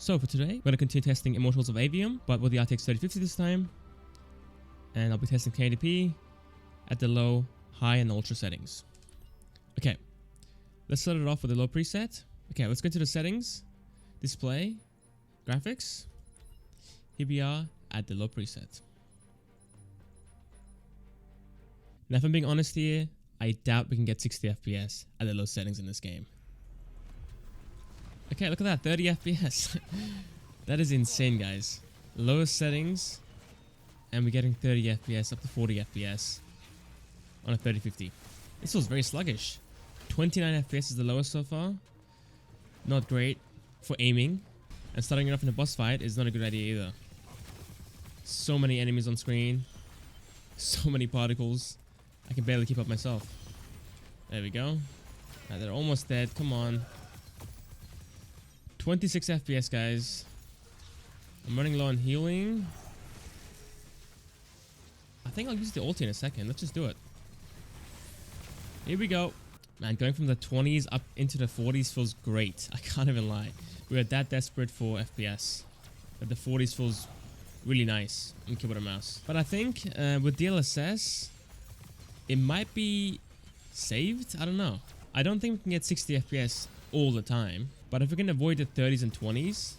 So for today, we're going to continue testing Immortals of Aveum, but with the RTX 3050 this time. And I'll be testing 1080p at the low, high, and ultra settings. Okay, let's start it off with the low preset. Okay, let's go into the settings, display, graphics. Here we are at the low preset. Now if I'm being honest here, I doubt we can get 60 FPS at the low settings in this game. Okay, look at that, 30 FPS. That is insane, guys. Lowest settings, and we're getting 30 FPS up to 40 FPS on a 3050. This feels very sluggish. 29 FPS is the lowest so far. Not great for aiming, and starting it off in a boss fight is not a good idea either. So many enemies on screen, so many particles. I can barely keep up myself. There we go. Right, they're almost dead. Come on. 26 FPS, guys. I'm running low on healing. I think I'll use the ulti in a second. Let's just do it. Here we go. Man, going from the 20s up into the 40s feels great. I can't even lie. We are that desperate for FPS. But the 40s feels really nice on keyboard and mouse. But I think with DLSS, it might be saved. I don't know. I don't think we can get 60 FPS all the time. But if we can avoid the 30s and 20s,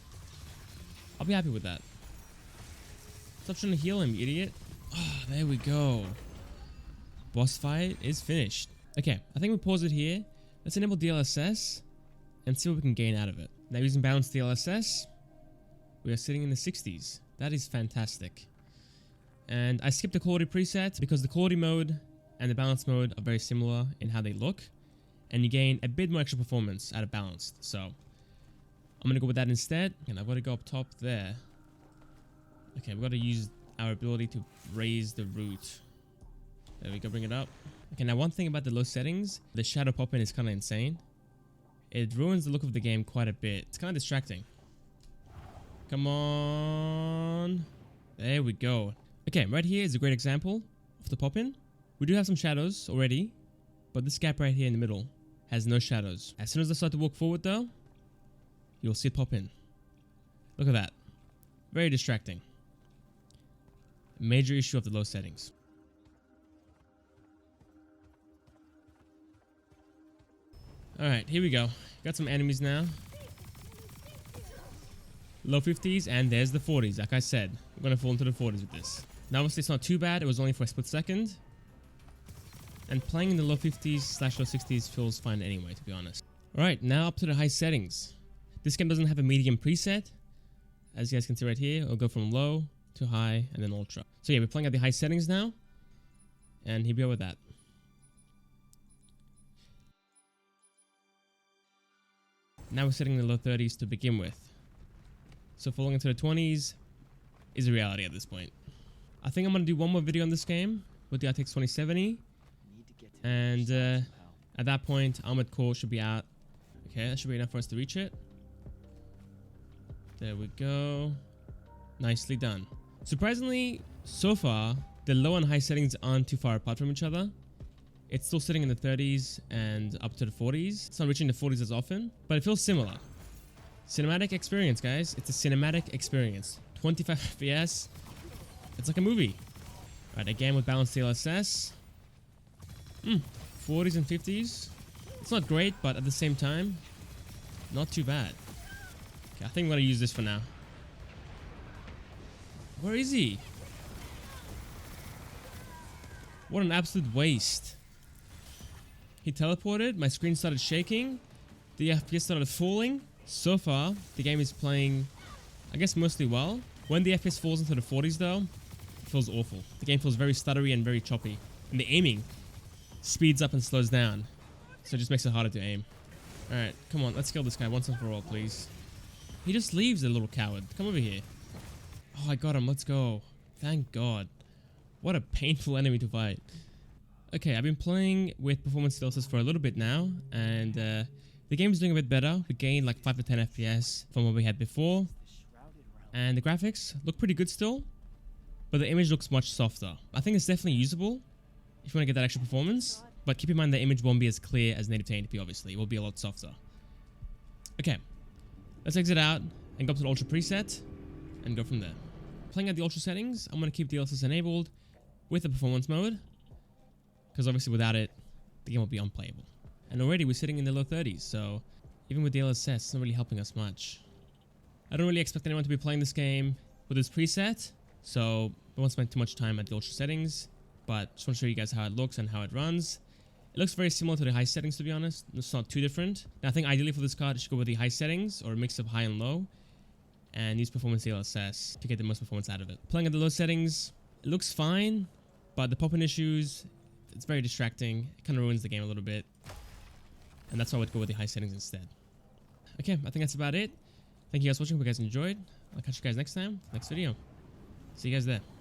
I'll be happy with that. Stop trying to heal him, idiot. Oh, there we go. Boss fight is finished. Okay, I think we pause it here. Let's enable DLSS and see what we can gain out of it. Now using balanced DLSS, we are sitting in the 60s. That is fantastic. And I skipped the quality preset because the quality mode and the balance mode are very similar in how they look. And you gain a bit more extra performance out of balanced. So I'm going to go with that instead. And I've got to go up top there. Okay, we've got to use our ability to raise the root. There we go, bring it up. Okay, now one thing about the low settings, the shadow pop-in is kind of insane. It ruins the look of the game quite a bit. It's kind of distracting. Come on. There we go. Okay, right here is a great example of the pop-in. We do have some shadows already, but this gap right here in the middle has no shadows. As soon as I start to walk forward though, you'll see it pop in. Look at that. Very distracting. Major issue of the low settings. Alright, here we go. Got some enemies now. Low 50s, and there's the 40s. Like I said, we're going to fall into the 40s with this. Now obviously it's not too bad. It was only for a split second. And playing in the low 50s / low 60s feels fine anyway, to be honest. Alright, now up to the high settings. This game doesn't have a medium preset. As you guys can see right here, it'll go from low to high and then ultra. So yeah, we're playing at the high settings now. And here we go with that. Now we're setting the low 30s to begin with. So falling into the 20s is a reality at this point. I think I'm going to do one more video on this game with the RTX 2070. And at that point, Armored Core should be out. Okay, that should be enough for us to reach it. There we go. Nicely done. Surprisingly, so far, the low and high settings aren't too far apart from each other. It's still sitting in the 30s and up to the 40s. It's not reaching the 40s as often, but it feels similar. Cinematic experience, guys. It's a cinematic experience. 25 FPS. It's like a movie. Right, again with balanced DLSS. 40s and 50s. It's not great, but at the same time, not too bad. Okay, I think I'm going to use this for now. Where is he? What an absolute waste. He teleported, my screen started shaking, the FPS started falling. So far, the game is playing, I guess, mostly well. When the FPS falls into the 40s though, it feels awful. The game feels very stuttery and very choppy. And the aiming speeds up and slows down. So it just makes it harder to aim. Alright, come on, let's kill this guy once and for all, please. He just leaves, the little coward. Come over here. Oh, I got him, let's go. Thank God. What a painful enemy to fight. Okay, I've been playing with performance DLSS for a little bit now, and the game is doing a bit better. We gained like 5 to 10 FPS from what we had before, and the graphics look pretty good still, but the image looks much softer. I think it's definitely usable if you want to get that extra performance, but keep in mind the image won't be as clear as native 1080p, obviously. It will be a lot softer. Okay, let's exit out and go up to the ultra preset and go from there. Playing at the ultra settings, I'm going to keep DLSS enabled with the performance mode, because obviously without it, the game will be unplayable. And already we're sitting in the low 30s, so even with DLSS, it's not really helping us much. I don't really expect anyone to be playing this game with this preset, so I won't spend too much time at the ultra settings, but just want to show you guys how it looks and how it runs. It looks very similar to the high settings, to be honest. It's not too different. Now, I think ideally for this card, it should go with the high settings or a mix of high and low, and use performance DLSS to get the most performance out of it. Playing at the low settings, it looks fine, but the pop-in issues, it's very distracting. It kind of ruins the game a little bit, and that's why I would go with the high settings instead. Okay, I think that's about it. Thank you guys for watching. Hope you guys enjoyed. I'll catch you guys next time, next video. See you guys there.